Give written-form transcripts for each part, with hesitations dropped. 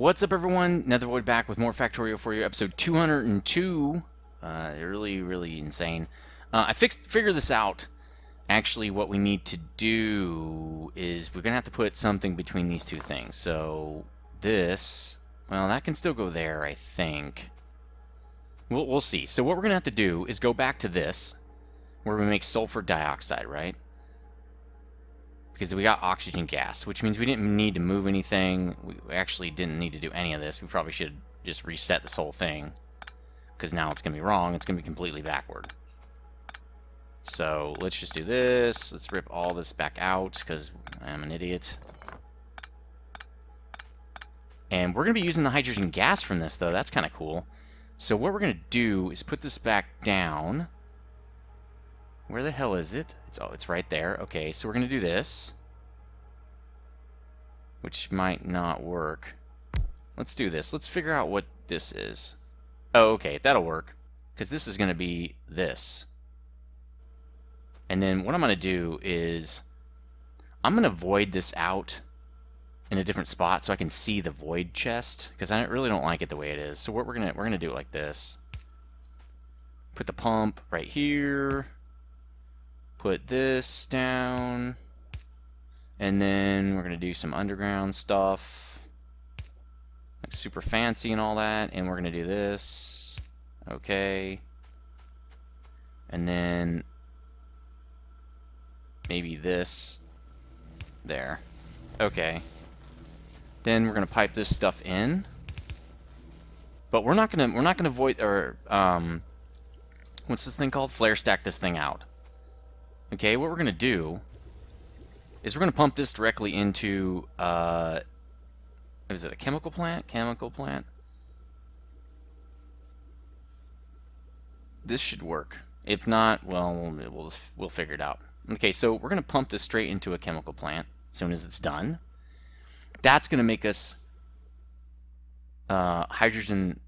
What's up, everyone? Nethervoid back with more Factorio for you, episode 202. Really insane. I figured this out. Actually, what we need to do is we're gonna have to put something between these two things. So this, well, that can still go there, I think. We'll see. So what we're gonna have to do is go back to this, where we make sulfur dioxide, right? Because we got oxygen gas, which means we didn't need to move anything. We actually didn't need to do any of this. We probably should just reset this whole thing, because now it's going to be wrong. It's going to be completely backward. So let's just do this. Let's rip all this back out, because I'm an idiot. And we're going to be using the hydrogen gas from this, though. That's kind of cool. So what we're going to do is put this back down. Where the hell is it? It's right there. Okay, so we're going to do this, which might not work. Let's do this. Let's figure out what this is. Oh, okay, that'll work, because this is going to be this. And then what I'm going to do is I'm going to void this out in a different spot so I can see the void chest, because I really don't like it the way it is. So what we're going to do it like this. Put the pump right here. Put this down, and then we're going to do some underground stuff, like super fancy and all that, and we're going to do this, okay, and then maybe this there, okay. Then we're going to pipe this stuff in, but we're not going to void, or what's this thing called? Flare stack this thing out. Okay, what we're going to do is we're going to pump this directly into, is it a chemical plant? Chemical plant? This should work. If not, well, we'll figure it out. Okay, so we're going to pump this straight into a chemical plant as soon as it's done. That's going to make us hydrogen,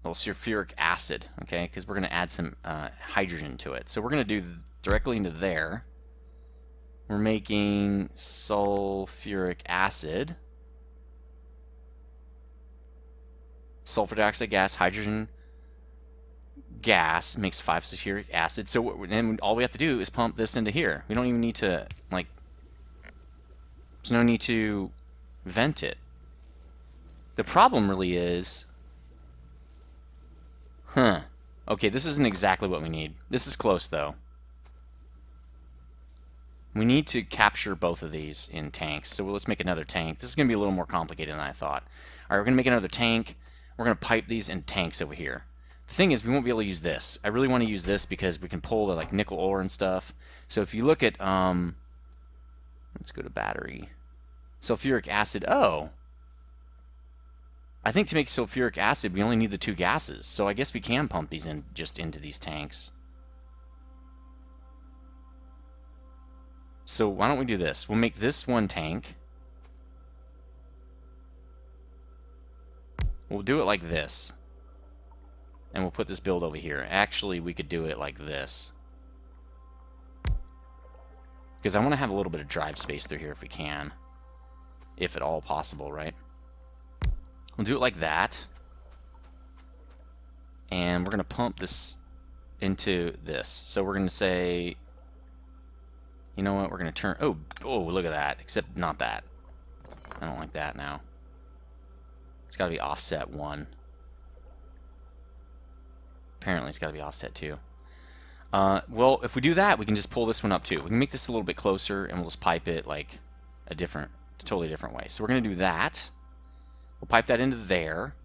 well, sulfuric acid, okay, because we're going to add some hydrogen to it. So we're going to do directly into there. We're making sulfuric acid, sulfur dioxide gas, hydrogen gas makes 5-sulfuric acid. So then all we have to do is pump this into here. We don't even need to, like, there's no need to vent it. The problem really is, okay, this isn't exactly what we need. This is close, though. We need to capture both of these in tanks, so let's make another tank. This is going to be a little more complicated than I thought. Alright, we're going to make another tank. We're going to pipe these in tanks over here. The thing is, we won't be able to use this. I really want to use this because we can pull the like nickel ore and stuff. So if you look at, let's go to battery. Sulfuric acid, oh. I think to make sulfuric acid, we only need the two gases. So I guess we can pump these in just into these tanks. So why don't we do this? We'll make this one tank. We'll do it like this. And we'll put this build over here. Actually, we could do it like this, because I want to have a little bit of drive space through here if we can. If at all possible, right? We'll do it like that. And we're going to pump this into this. So we're going to say, you know what, we're going to turn... Oh, look at that. Except not that. I don't like that now. It's got to be offset 1. Apparently it's got to be offset 2. Well, if we do that, we can just pull this one up too. We can make this a little bit closer, and we'll just pipe it like a totally different way. So we're going to do that. We'll pipe that into there.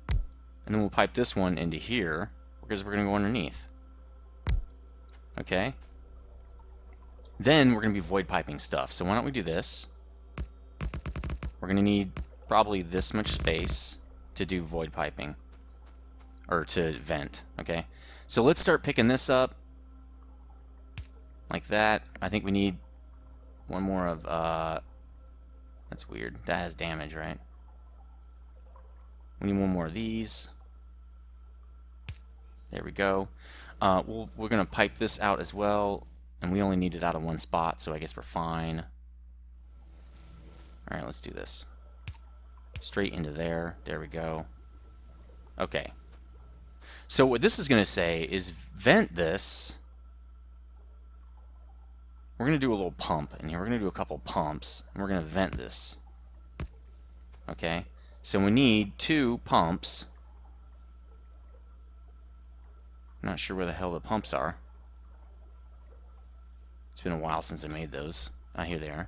And then we'll pipe this one into here, because we're going to go underneath. Okay. Then we're going to be void piping stuff. So why don't we do this? We're going to need probably this much space to do void piping. Or to vent. Okay. So let's start picking this up. Like that. I think we need one more of... that's weird. That has damage, right? We need one more of these. There we go. We're going to pipe this out as well, and we only need it out of one spot, so I guess we're fine. Alright, let's do this. straight into there. There we go. Okay. So what this is going to say is vent this. We're going to do a little pump in here. We're going to do a couple pumps, and we're going to vent this. Okay. So we need 2 pumps. I'm not sure where the hell the pumps are. It's been a while since I made those. Ah, here they are.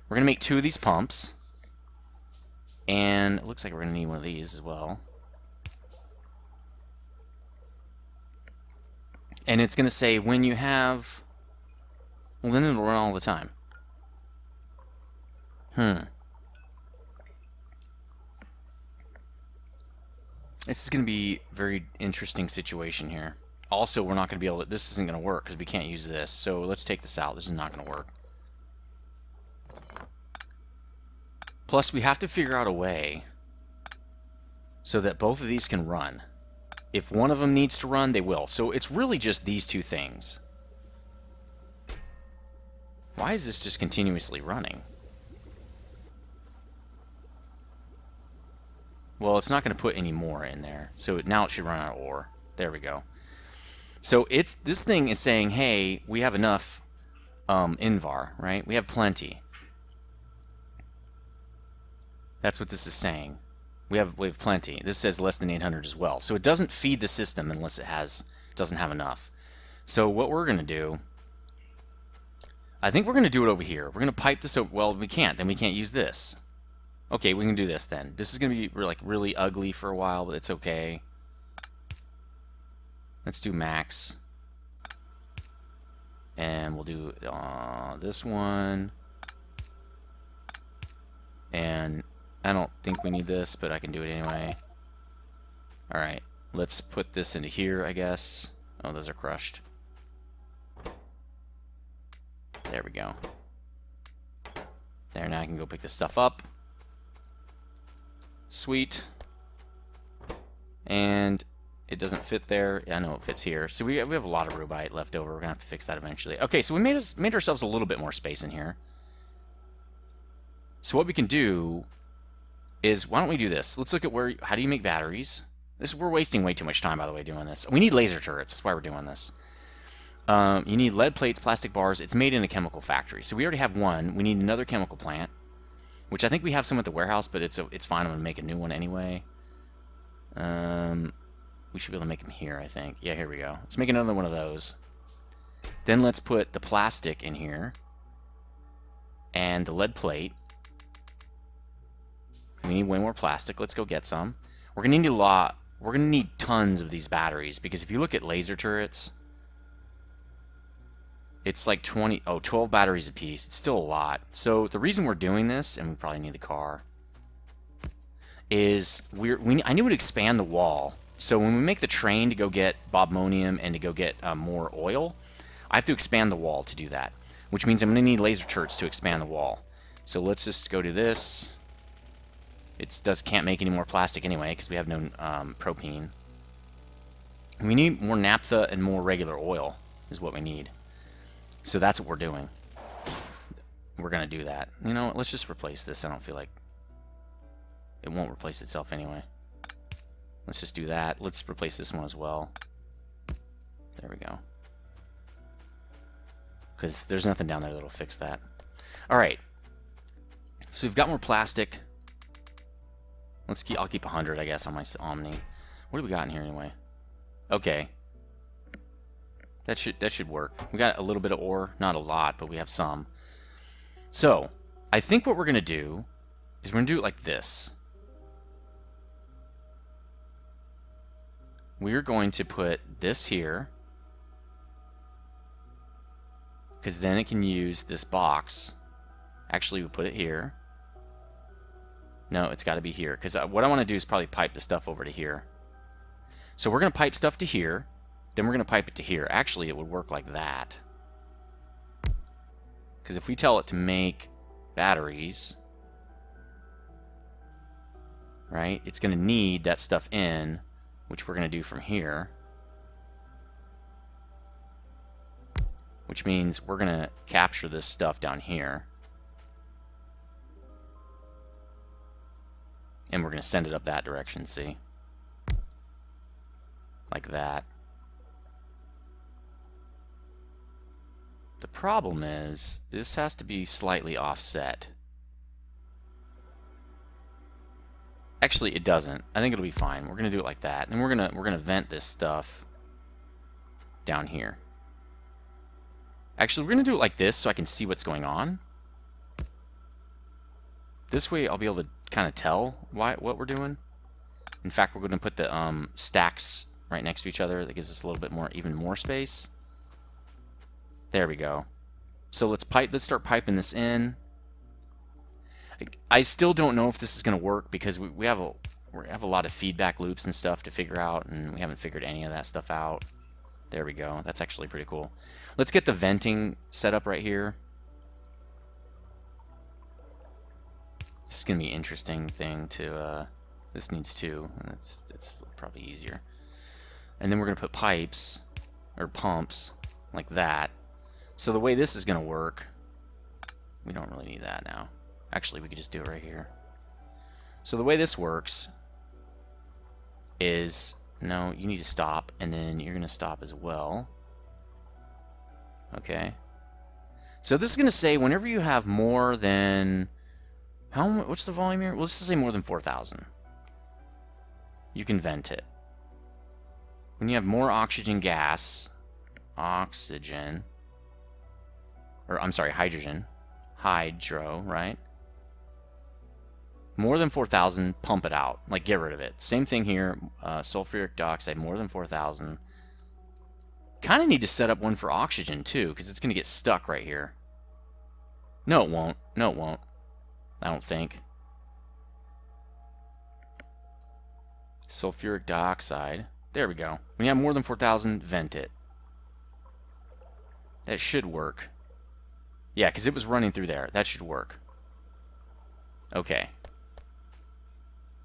We're going to make 2 of these pumps. And it looks like we're going to need one of these as well. And it's going to say when you have... Well, then it'll run all the time. This is going to be a very interesting situation here. Also, we're not going to be able to... This isn't going to work because we can't use this. So let's take this out. This is not going to work. Plus, we have to figure out a way so that both of these can run. If one of them needs to run, they will. So it's really just these 2 things. Why is this just continuously running? Well, it's not going to put any more in there. So now it should run out of ore. There we go. So this thing is saying, hey, we have enough invar, right? We have plenty. That's what this is saying. We have plenty. This says less than 800 as well. So it doesn't feed the system unless it doesn't have enough. So what we're going to do, I think we're going to do it over here. We're going to pipe this over. Well, we can't. Then we can't use this. Okay, we can do this then. This is going to be like really ugly for a while, but it's okay. Let's do max. And we'll do this one. And I don't think we need this, but I can do it anyway. Alright, let's put this into here, I guess. Oh, those are crushed. There we go. There, now I can go pick this stuff up. Sweet. And it doesn't fit there. Yeah, I know it fits here. So we have a lot of rubite left over. We're going to have to fix that eventually. Okay, so we made ourselves a little bit more space in here. So what we can do is, why don't we do this? Let's look at how do you make batteries? We're wasting way too much time, by the way, doing this. We need laser turrets. That's why we're doing this. You need lead plates, plastic bars. It's made in a chemical factory. So we already have one. We need another chemical plant, which I think we have some at the warehouse, but it's fine. I'm going to make a new one anyway. We should be able to make them here, I think. Yeah, here we go. Let's make another one of those. Then let's put the plastic in here. And the lead plate. We need way more plastic. Let's go get some. We're going to need a lot. We're going to need tons of these batteries, because if you look at laser turrets, it's like 12 batteries apiece. It's still a lot. So the reason we're doing this, and we probably need the car, is I need to expand the wall. So when we make the train to go get bobmonium and to go get more oil, I have to expand the wall to do that, which means I'm going to need laser turrets to expand the wall. So let's just go to this. It can't make any more plastic anyway because we have no propene. We need more naphtha and more regular oil is what we need. So that's what we're doing. We're going to do that. You know what? Let's just replace this. I don't feel like it won't replace itself anyway. Let's just do that. Let's replace this one as well. There we go. Because there's nothing down there that'll fix that. Alright. So we've got more plastic. I'll keep 100, I guess, on my Omni. What do we got in here anyway? Okay. That should work. We got a little bit of ore. Not a lot, but we have some. So, I think what we're going to do is we're going to do it like this. We're going to put this here, because then it can use this box. Actually, we put it here. No, it's got to be here, because what I want to do is probably pipe the stuff over to here. So we're going to pipe stuff to here, then we're going to pipe it to here. Actually, it would work like that. Because if we tell it to make batteries, right, it's going to need that stuff in, which we're going to do from here. Which means we're going to capture this stuff down here. and we're going to send it up that direction, see? Like that. The problem is, this has to be slightly offset. Actually, it doesn't. I think it'll be fine. We're going to do it like that. And we're going to vent this stuff down here. Actually, we're going to do it like this so I can see what's going on. This way I'll be able to kind of tell what we're doing. In fact, we're going to put the stacks right next to each other. That gives us a little bit more, even more space. There we go. So let's start piping this in. I still don't know if this is going to work because we have a lot of feedback loops and stuff to figure out, and we haven't figured any of that stuff out. There we go. That's actually pretty cool. Let's get the venting set up right here. This is going to be an interesting thing to... this needs two. It's probably easier. And then we're going to put pipes, or pumps, like that. So the way this is going to work... We don't really need that now. Actually, we could just do it right here. So the way this works is... No, you need to stop, and then you're going to stop as well. Okay. So this is going to say whenever you have more than... What's the volume here? Well, let's just say more than 4,000. You can vent it. When you have more oxygen gas... Oxygen... Or, I'm sorry, hydrogen. Hydro, right? More than 4,000, pump it out. Like, get rid of it. Same thing here. Sulfuric dioxide, more than 4,000. Kind of need to set up one for oxygen, too, because it's going to get stuck right here. No, it won't. No, it won't. I don't think. Sulfuric dioxide. There we go. When you have more than 4,000, vent it. That should work. Yeah, because it was running through there. That should work. Okay.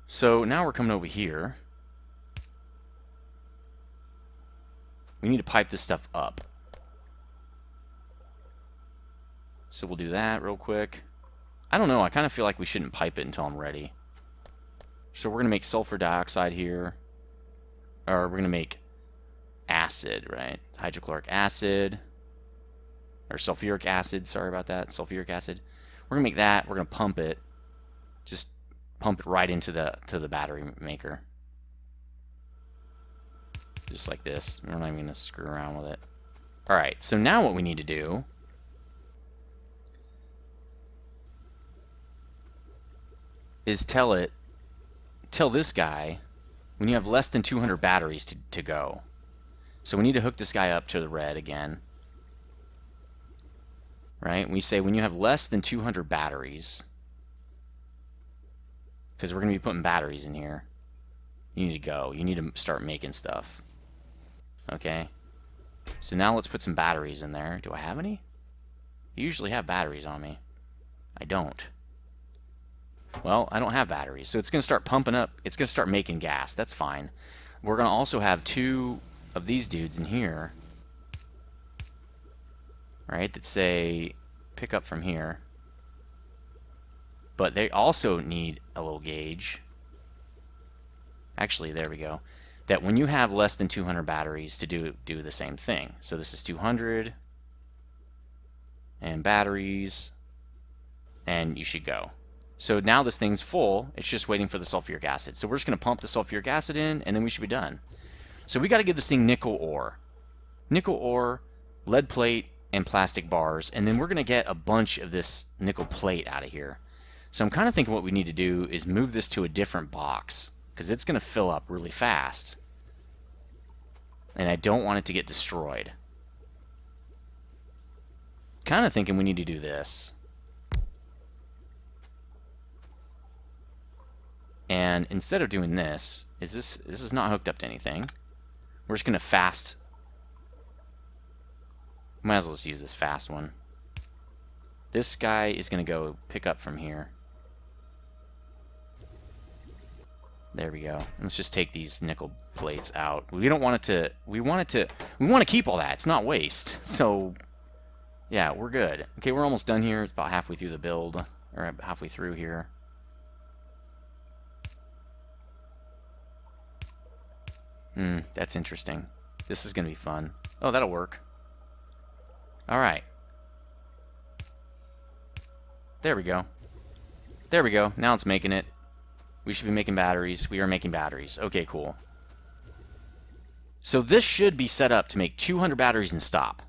So now we're coming over here. We need to pipe this stuff up. So we'll do that real quick. I don't know. I kind of feel like we shouldn't pipe it until I'm ready. So we're going to make sulfur dioxide here. Or we're going to make acid, right? Hydrochloric acid. Or sulfuric acid. Sorry about that. Sulfuric acid. We're going to make that. We're going to pump it. Just pump it right into the battery maker. Just like this. We're not even going to screw around with it. Alright, so now what we need to do is tell this guy when you have less than 200 batteries to go. So we need to hook this guy up to the red again. Right? We say when you have less than 200 batteries, because we're going to be putting batteries in here, you need to go. You need to start making stuff. Okay? So now let's put some batteries in there. Do I have any? I usually have batteries on me. I don't. Well, I don't have batteries. So it's going to start pumping up. It's going to start making gas. That's fine. We're going to also have two of these dudes in here. Right? That say pick up from here. But they also need a little gauge. Actually, there we go. That when you have less than 200 batteries to do the same thing. So this is 200 and batteries, and you should go. So now this thing's full. It's just waiting for the sulfuric acid. So we're just going to pump the sulfuric acid in, and then we should be done. So we got to give this thing nickel ore. Nickel ore, lead plate, and plastic bars, and then we're going to get a bunch of this nickel plate out of here. So I'm kind of thinking what we need to do is move this to a different box, because it's going to fill up really fast. And I don't want it to get destroyed. Kind of thinking we need to do this. And instead of doing this is not hooked up to anything. We're just going to fast. Might as well just use this fast one. This guy is going to go pick up from here. There we go. Let's just take these nickel plates out. We don't want it to. We want to keep all that. It's not waste. So, yeah, we're good. Okay, we're almost done here. It's about halfway through the build, or halfway through here. That's interesting. This is going to be fun. Oh, that'll work. Alright. There we go. There we go. Now it's making it. We should be making batteries. We are making batteries. Okay, cool. So this should be set up to make 200 batteries and stop.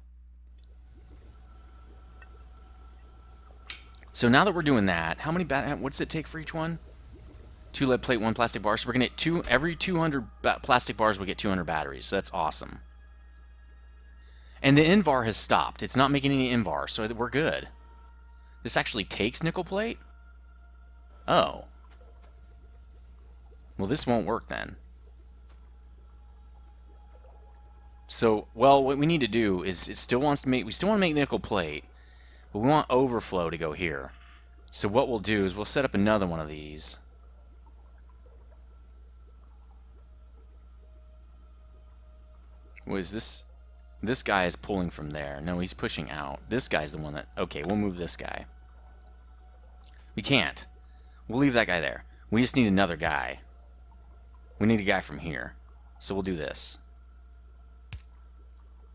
So now that we're doing that, how many what does it take for each one? 2 lead plate, 1 plastic bar. So we're going to get every 200 plastic bars, we get 200 batteries. So that's awesome. And the invar has stopped. It's not making any invar, so we're good. This actually takes nickel plate? Oh. Well, this won't work then. So, well, what we need to do is it still wants to make, we still want to make nickel plate, but we want overflow to go here. So what we'll do is we'll set up another one of these. What is this? This guy is pulling from there. No, he's pushing out. This guy's the one that... Okay, we'll move this guy. We can't. We'll leave that guy there. We just need another guy. We need a guy from here. So we'll do this.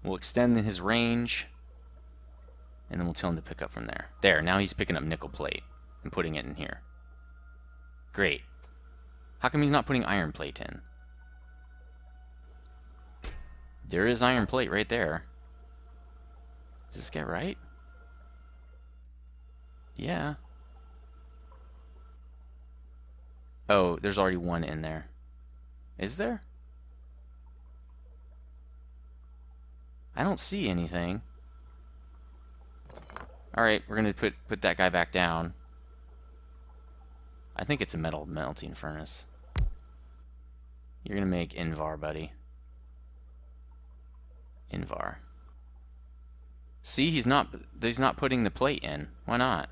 We'll extend his range. And then we'll tell him to pick up from there. There, now he's picking up nickel plate and putting it in here. Great. How come he's not putting iron plate in? There is iron plate right there. Is this guy right? Yeah. Oh, there's already one in there. Is there? I don't see anything. Alright, we're going to put that guy back down. I think it's a metal melting furnace. You're going to make invar, buddy. Invar. See, he's not putting the plate in. Why not?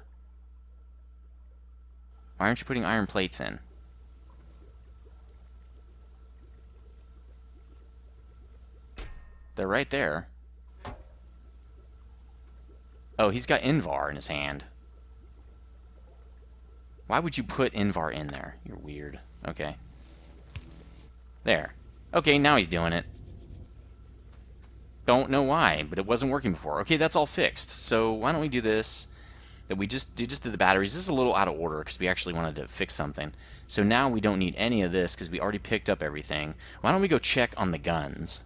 Why aren't you putting iron plates in? They're right there. Oh, he's got invar in his hand. Why would you put invar in there? You're weird. Okay. There. Okay, now he's doing it. Don't know why, but it wasn't working before. Okay, that's all fixed. So why don't we do this? That we just did the batteries. This is a little out of order because we actually wanted to fix something. So now we don't need any of this because we already picked up everything. Why don't we go check on the guns?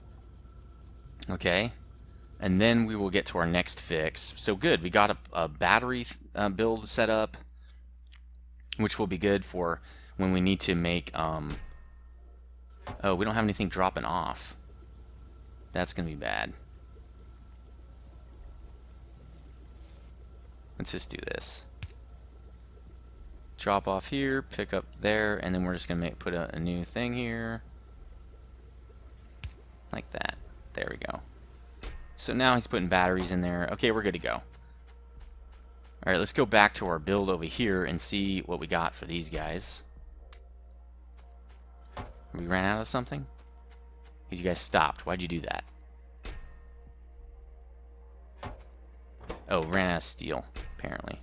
Okay. And then we will get to our next fix. So good, we got a battery build set up, which will be good for when we need to make... Oh, we don't have anything dropping off. That's going to be bad. Let's just do this. Drop off here, pick up there, and then we're just going to put a new thing here. Like that. There we go. So now he's putting batteries in there. Okay, we're good to go. Alright, let's go back to our build over here and see what we got for these guys. We ran out of something? Because you guys stopped. Why'd you do that? Oh, ran out of steel, apparently.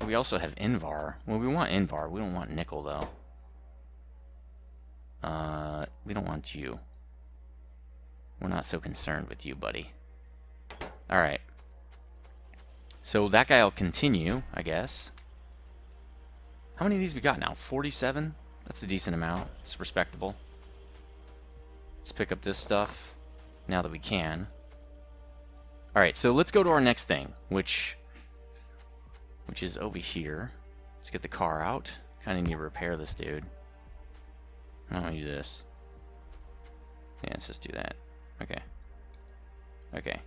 We also have invar. Well, we want invar. We don't want nickel, though. We don't want you. We're not so concerned with you, buddy. Alright. So that guy will continue, I guess. How many of these we got now? 47? That's a decent amount. It's respectable. Let's pick up this stuff now that we can. Alright, so let's go to our next thing, which is over here. Let's get the car out. Kind of need to repair this dude. How do I do this? Yeah, let's just do that. Okay. Okay.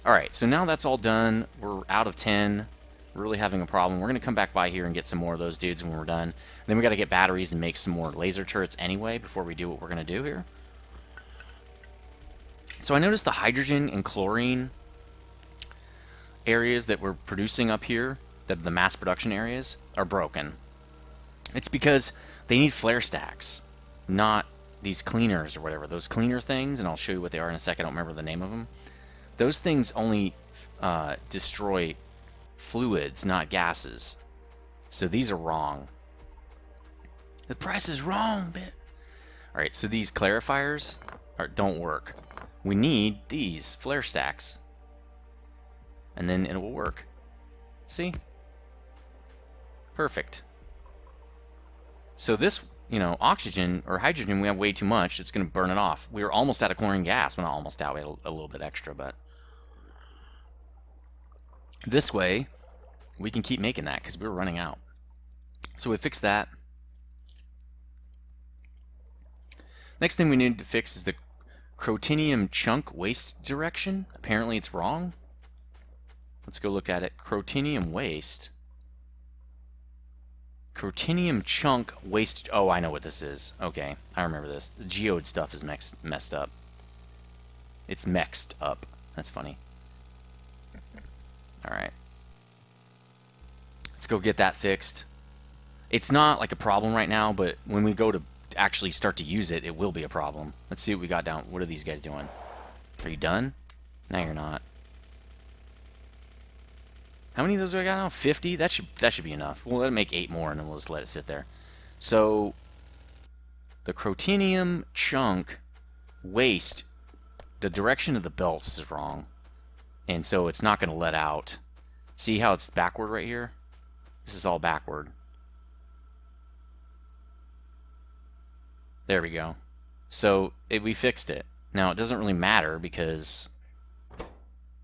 Alright, so now that's all done. We're out of 10. We're really having a problem. We're going to come back by here and get some more of those dudes when we're done. And then we got to get batteries and make some more laser turrets anyway before we do what we're going to do here. So I noticed the hydrogen and chlorine areas that we're producing up here, the mass production areas, are broken. It's because they need flare stacks, not these cleaners or whatever. Those cleaner things, and I'll show you what they are in a second. I don't remember the name of them. Those things only destroy fluids, not gases. So these are wrong. The price is wrong, bit. Alright, so these clarifiers don't work. We need these flare stacks. And then it will work. See? Perfect. So this, you know, oxygen or hydrogen, we have way too much. It's going to burn it off. We were almost out of chlorine gas. Well, not almost out. We had a little bit extra, but this way we can keep making that because we were running out. So we fixed that. Next thing we need to fix is the crotinium chunk waste direction. Apparently it's wrong. Let's go look at it. Crotinium waste. Crotinium chunk waste. Oh, I know what this is. Okay, I remember this. The geode stuff is messed up. It's mixed up. That's funny. Alright. Let's go get that fixed. It's not like a problem right now, but when we go to actually start to use it, it will be a problem. Let's see what we got down. What are these guys doing? Are you done? No, you're not. How many of those do I got now? 50? That should be enough. We'll let it make 8 more, and then we'll just let it sit there. So, the crotinium chunk waste, the direction of the belts is wrong. And so it's not going to let out. See how it's backward right here? This is all backward. There we go. So, we fixed it. Now, it doesn't really matter because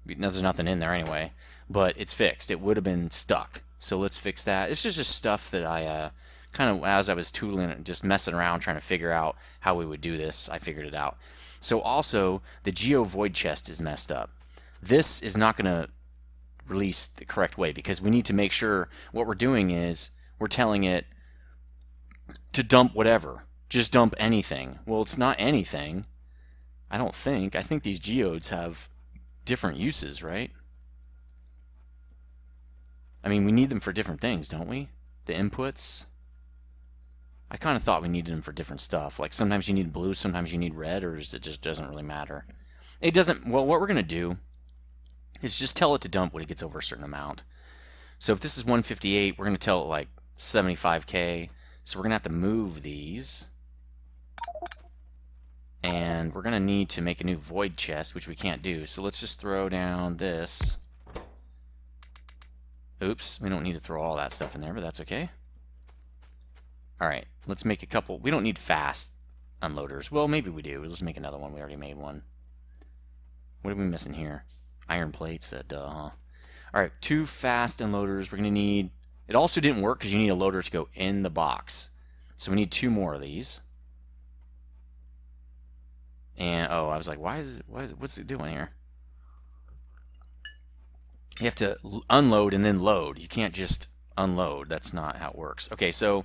there's nothing in there anyway. But it's fixed. It would have been stuck. So let's fix that. It's just stuff that I kind of, as I was tootling and just messing around trying to figure out how we would do this, I figured it out. So also, the geo void chest is messed up. This is not going to release the correct way because we need to make sure what we're doing is we're telling it to dump whatever. Just dump anything. Well, it's not anything. I don't think. I think these geodes have different uses, right? I mean, we need them for different things, don't we? The inputs. I kind of thought we needed them for different stuff. Like sometimes you need blue, sometimes you need red, or it just doesn't really matter. It doesn't. Well, what we're going to do is just tell it to dump when it gets over a certain amount. So if this is 158, we're going to tell it like 75K. So we're going to have to move these. And we're going to need to make a new void chest, which we can't do. So let's just throw down this. Oops, we don't need to throw all that stuff in there, but that's okay. Alright, let's make a couple. We don't need fast unloaders. Well, maybe we do. Let's make another one. We already made one. What are we missing here? Iron plates. Duh, huh? Alright, 2 fast unloaders. We're going to need... It also didn't work because you need a loader to go in the box. So we need 2 more of these. And, oh, I was like, what's it doing here? You have to unload and then load. You can't just unload. That's not how it works. Okay, so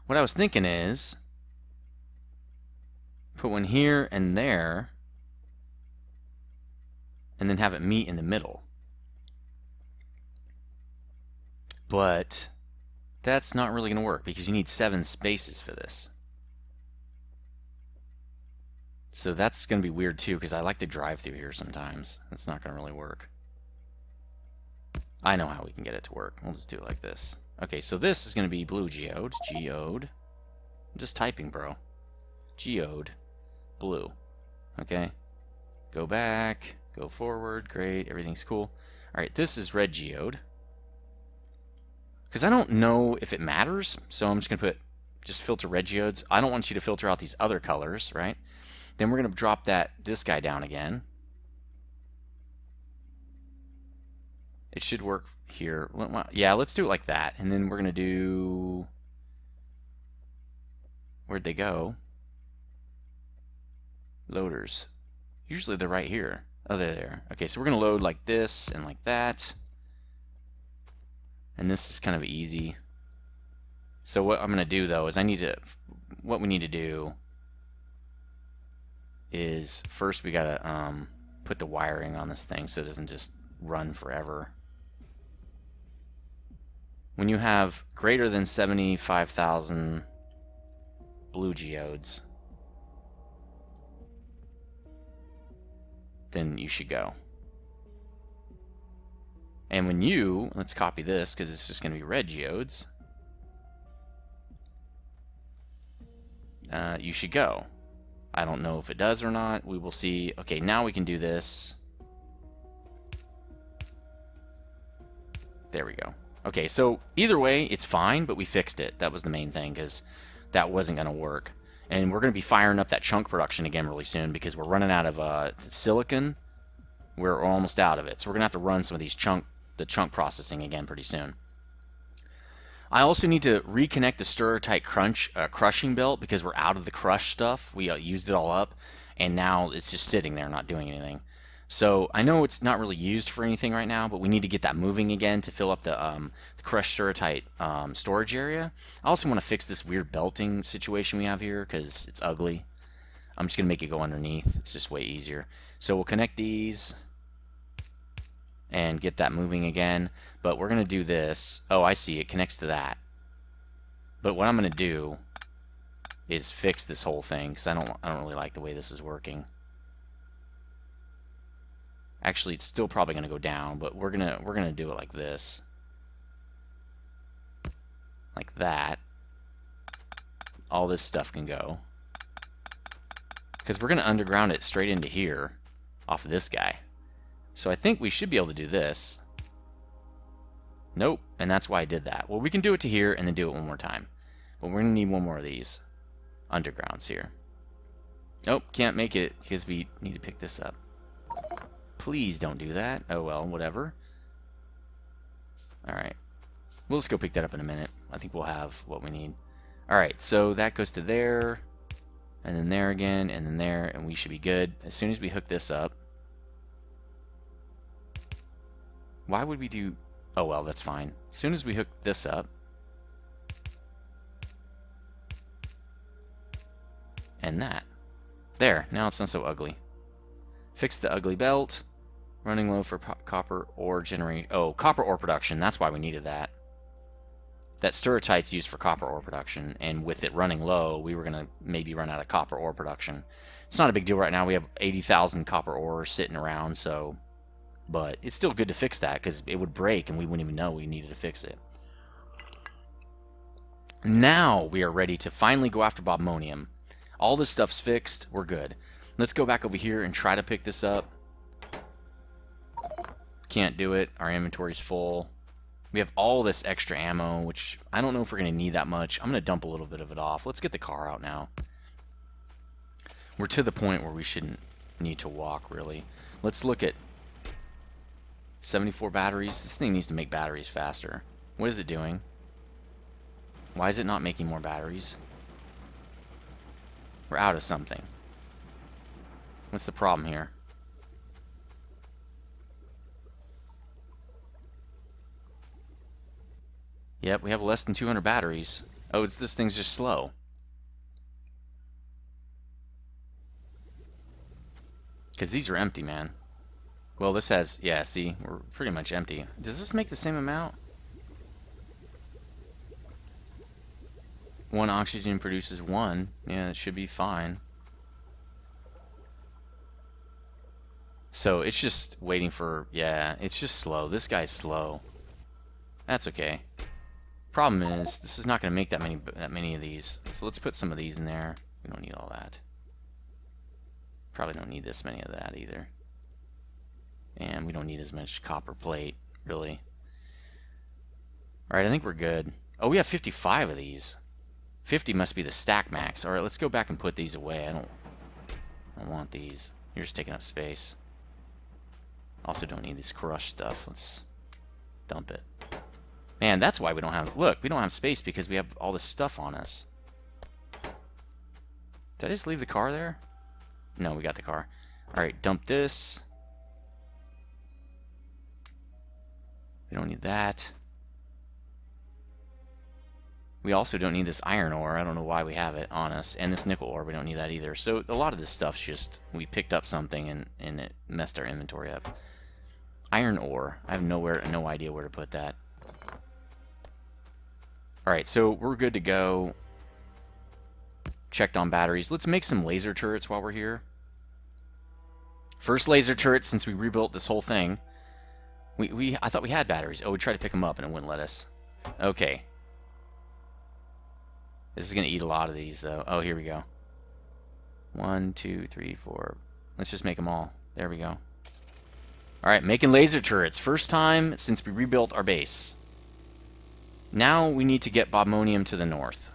what I was thinking is put one here and there and then have it meet in the middle. But that's not really going to work because you need 7 spaces for this. So that's going to be weird too because I like to drive through here sometimes. That's not going to really work. I know how we can get it to work. We'll just do it like this. Okay, so this is going to be blue geode. Geode. I'm just typing, bro. Geode. Blue. Okay. Go back. Go forward. Great. Everything's cool. Alright, this is red geode. Because I don't know if it matters, so I'm just going to put just filter red geodes. I don't want you to filter out these other colors, right? Then we're going to drop this guy down again. It should work here. Yeah, let's do it like that. And then we're going to do... Where'd they go? Loaders. Usually they're right here. Oh, they're there. Okay, so we're going to load like this and like that. And this is kind of easy. So what I'm going to do, though, is what we need to do is first we got to put the wiring on this thing so it doesn't just run forever. When you have greater than 75,000 blue geodes, then you should go. And when let's copy this because it's just going to be red geodes. you should go. I don't know if it does or not. We will see. Okay, now we can do this. There we go. Okay, so either way, it's fine, but we fixed it. That was the main thing, because that wasn't going to work. And we're going to be firing up that chunk production again really soon, because we're running out of silicon. We're almost out of it. So we're going to have to run some of these chunk processing again pretty soon. I also need to reconnect the stir-tight crushing belt, because we're out of the crush stuff. We used it all up, and now it's just sitting there not doing anything. So I know it's not really used for anything right now, but we need to get that moving again to fill up the crushed stir-tight storage area. I also want to fix this weird belting situation we have here, because it's ugly. I'm just going to make it go underneath. It's just way easier. So we'll connect these and get that moving again. But we're going to do this. Oh, I see. It connects to that. But what I'm going to do is fix this whole thing, because I don't really like the way this is working. Actually, it's still probably going to go down, but we're gonna do it like this, like that. All this stuff can go, because we're going to underground it straight into here, off of this guy. So I think we should be able to do this. Nope, and that's why I did that. Well, we can do it to here and then do it one more time, but we're going to need one more of these undergrounds here. Nope, can't make it because we need to pick this up. Please don't do that. Oh well, whatever. Alright. We'll just go pick that up in a minute. I think we'll have what we need. Alright, so that goes to there, and then there again, and then there, and we should be good. As soon as we hook this up. Why would we do... Oh well, that's fine. As soon as we hook this up, and that. There, now it's not so ugly. Fix the ugly belt. Running low for copper ore generation. Oh, copper ore production. That's why we needed that. That stir-tight's used for copper ore production, and with it running low, we were going to maybe run out of copper ore production. It's not a big deal right now. We have 80,000 copper ore sitting around, so... But it's still good to fix that, because it would break, and we wouldn't even know we needed to fix it. Now we are ready to finally go after bobmonium. All this stuff's fixed. We're good. Let's go back over here and try to pick this up. Can't do it. Our inventory's full. We have all this extra ammo, which I don't know if we're going to need that much. I'm going to dump a little bit of it off. Let's get the car out now. We're to the point where we shouldn't need to walk, really. Let's look at 74 batteries. This thing needs to make batteries faster. What is it doing? Why is it not making more batteries? We're out of something. What's the problem here? Yep, we have less than 200 batteries. Oh, this thing's just slow. Because these are empty, man. Well, this has... Yeah, see? We're pretty much empty. Does this make the same amount? One oxygen produces one. Yeah, it should be fine. So it's just waiting for... Yeah, it's just slow. This guy's slow. That's okay. Problem is, this is not going to make that many of these. So let's put some of these in there. We don't need all that. Probably don't need this many of that either. And we don't need as much copper plate, really. Alright, I think we're good. Oh, we have 55 of these. 50 must be the stack max. Alright, let's go back and put these away. I don't want these. You're just taking up space. Also don't need this crushed stuff. Let's dump it. Man, that's why we don't have... Look, we don't have space because we have all this stuff on us. Did I just leave the car there? No, we got the car. Alright, dump this. We don't need that. We also don't need this iron ore. I don't know why we have it on us. And this nickel ore, we don't need that either. So a lot of this stuff's just... We picked up something and it messed our inventory up. Iron ore. I have no idea where to put that. Alright, so we're good to go. Checked on batteries. Let's make some laser turrets while we're here. First laser turret since we rebuilt this whole thing. I thought we had batteries. Oh, we tried to pick them up and it wouldn't let us. Okay. This is going to eat a lot of these, though. Oh, here we go. 1, 2, 3, 4. Let's just make them all. There we go. Alright, making laser turrets. First time since we rebuilt our base. Now we need to get Bobmonium to the north.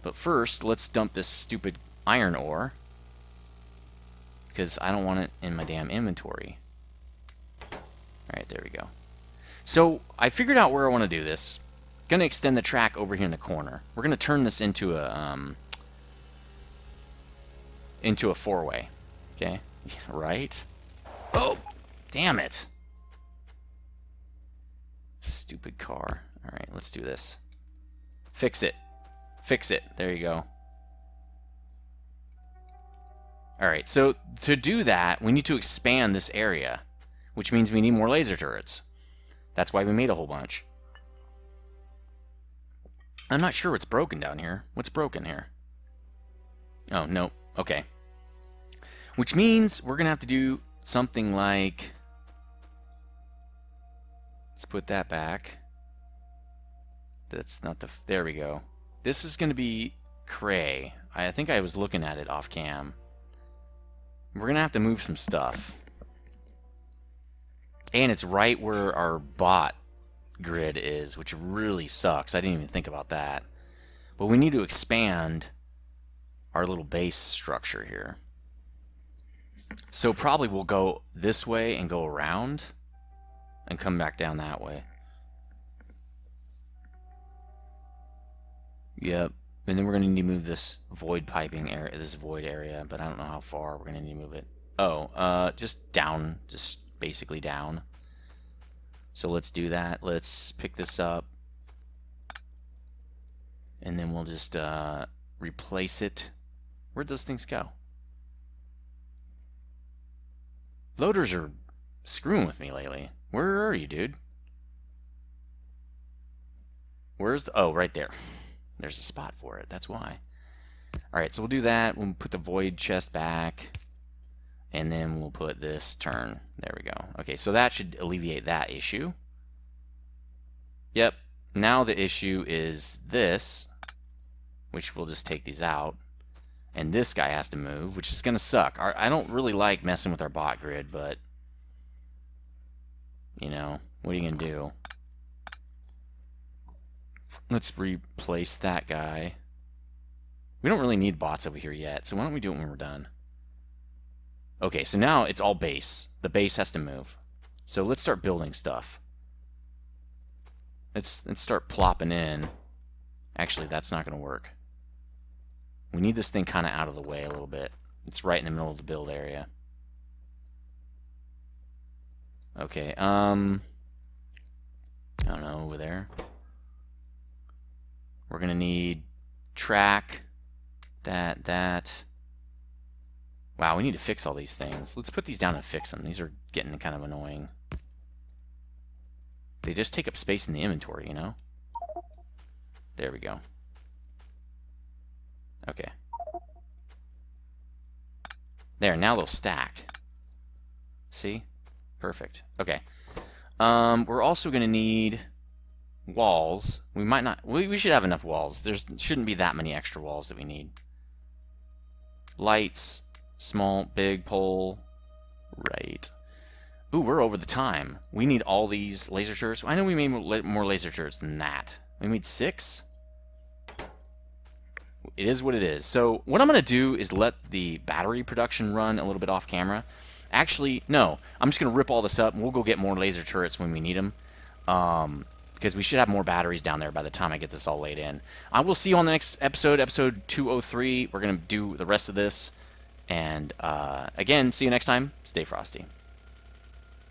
But first, let's dump this stupid iron ore. Because I don't want it in my damn inventory. Alright, there we go. So, I figured out where I want to do this. Going to extend the track over here in the corner. We're going to turn this into a four-way. Okay? Right? Oh! Damn it! Stupid car. Alright, let's do this. Fix it. Fix it. There you go. Alright, so to do that, we need to expand this area, which means we need more laser turrets. That's why we made a whole bunch. I'm not sure what's broken down here. What's broken here? Oh, no. Okay. Which means we're going to have to do something like... Let's put that back. That's not the... There we go. This is going to be cray. I think I was looking at it off cam. We're going to have to move some stuff. And it's right where our bot grid is, which really sucks. I didn't even think about that. But we need to expand our little base structure here. So probably we'll go this way and go around and come back down that way. Yep. And then we're going to need to move this void piping area, this void area, but I don't know how far we're going to need to move it. Oh, just down, just basically down. So let's do that. Let's pick this up. And then we'll just replace it. Where'd those things go? Loaders are screwing with me lately. Where are you, dude? Where's the... Oh, right there. There's a spot for it. That's why. Alright, so we'll do that. We'll put the void chest back. And then we'll put this turn. There we go. Okay, so that should alleviate that issue. Yep. Now the issue is this, which we'll just take these out. And this guy has to move, which is going to suck. I don't really like messing with our bot grid, but... You know, what are you going to do? Let's replace that guy. We don't really need bots over here yet, so why don't we do it when we're done? Okay, so now it's all base. The base has to move. So let's start building stuff. Let's start plopping in. Actually, that's not going to work. We need this thing kind of out of the way a little bit. It's right in the middle of the build area. Okay, I don't know, over there. We're going to need track, that. Wow, we need to fix all these things. Let's put these down and fix them. These are getting kind of annoying. They just take up space in the inventory, you know? There we go. Okay. There, now they'll stack. See? Perfect. Okay. We're also going to need walls. We might not... We should have enough walls. There shouldn't be that many extra walls that we need. Lights. Small, big pole. Right. Ooh, we're over the time. We need all these laser turrets. I know we made more laser turrets than that. We made 6? It is what it is. So what I'm going to do is let the battery production run a little bit off camera. Actually, no. I'm just going to rip all this up, and we'll go get more laser turrets when we need them. Because we should have more batteries down there by the time I get this all laid in. I will see you on the next episode, episode 203. We're going to do the rest of this. And again, see you next time. Stay frosty.